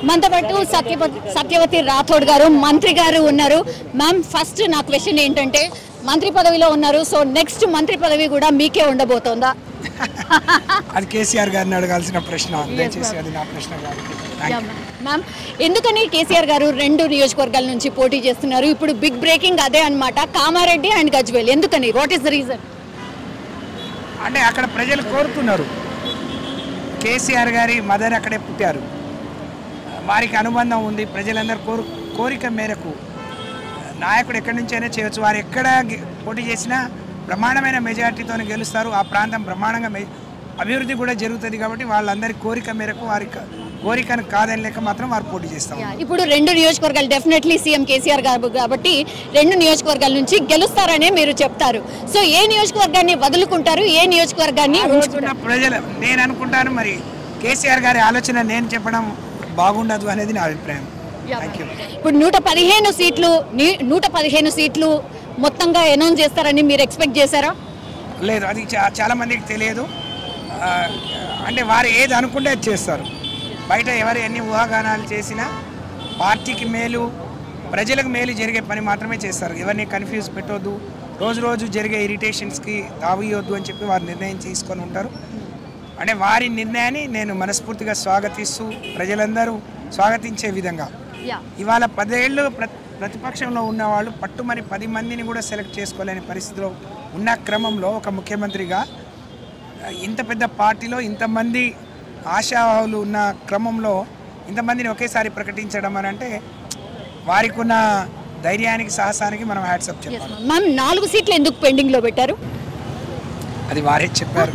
మనతో పాటు సత్యవతి రాథోడ్ గారు మంత్రి గారు ఉన్నారు. మ్యామ్, ఫస్ట్ నా క్వశ్చన్ ఏంటంటే, మంత్రి పదవిలో ఉన్నారు, సో నెక్స్ట్ మంత్రి పదవి కూడా మీకే ఉండబోతోందా? అది కేసీఆర్ గారిని అడగాల్సిన ప్రశ్న, దయచేసి అది నా ప్రశ్న కాదు. మ్యామ్, ఎందుకని కేసీఆర్ గారు 2 నియోజకవర్గాల నుంచి పోటీ చేస్తున్నారు? ఇప్పుడు బిగ్ బ్రేకింగ్ అదే అన్నమాట, కామారెడ్డి అండ్ గజ్వేల్. ఎందుకని? What is the reason? అంటే అక్కడ ప్రజలు కోరుతున్నారు. కేసీఆర్ గారి మదర్ అక్కడే పుట్టారు, వారికి అనుబంధం ఉంది. ప్రజలందరూ కోరిక మేరకు నాయకుడు ఎక్కడి నుంచైనా చేయవచ్చు. వారు ఎక్కడ పోటీ చేసినా బ్రహ్మాండమైన మెజార్టీతో గెలుస్తారు. ఆ ప్రాంతం బ్రహ్మాండంగా అభివృద్ధి కూడా జరుగుతుంది. కాబట్టి వాళ్ళందరి కోరిక మేరకు, వారి కోరికను కాదని లేక మాత్రం వారు పోటీ చేస్తారు. ఇప్పుడు 2 నియోజకవర్గాలు డెఫినెట్లీ సీఎం కేసీఆర్ గారు కాబట్టి 2 నియోజకవర్గాల నుంచి గెలుస్తారనే మీరు చెప్తారు. సో ఏ నియోజకవర్గాన్ని వదులుకుంటారు, ఏ నియోజకవర్గాన్ని ఉంచుకుంటారు? ప్రజలు నేను అనుకుంటాను, మరి కేసీఆర్ గారి ఆలోచన నేను చెప్పడం బాగుండదు అనేది నా అభిప్రాయం. ఇప్పుడు 115 సీట్లు మొత్తంగా అనౌన్స్ చేస్తారని మీరు ఎక్స్పెక్ట్ చేశారా? లేదు, అది చాలా మందికి తెలియదు. అంటే వారు ఏది అనుకుంటే అది చేస్తారు. బయట ఎవరు ఎన్ని ఊహాగానాలు చేసినా పార్టీకి మేలు, ప్రజలకు మేలు జరిగే పని మాత్రమే చేస్తారు. ఎవరిని కన్ఫ్యూజ్ పెట్టొద్దు, రోజు జరిగే ఇరిటేషన్స్కి తావియొద్దు అని చెప్పి వారు నిర్ణయం తీసుకొని ఉంటారు. అంటే వారి నిర్ణయాన్ని నేను మనస్ఫూర్తిగా స్వాగతిస్తూ, ప్రజలందరూ స్వాగతించే విధంగా ఇవాళ 10 ఏళ్ళు ప్రతిపక్షంలో ఉన్నవాళ్ళు పట్టుమని 10 మందిని కూడా సెలెక్ట్ చేసుకోలేని పరిస్థితిలో ఉన్న క్రమంలో, ఒక ముఖ్యమంత్రిగా ఇంత పెద్ద పార్టీలో ఇంతమంది ఆశావాహులు ఉన్న క్రమంలో ఇంతమందిని ఒకేసారి ప్రకటించడం అని అంటే వారికి ఉన్న ధైర్యానికి, సాహసానికి మనం హ్యాట్సప్ చెప్పాలి. మ్యామ్, 4 సీట్లు ఎందుకు పెండింగ్లో పెట్టారు? అది వారే చెప్పారు.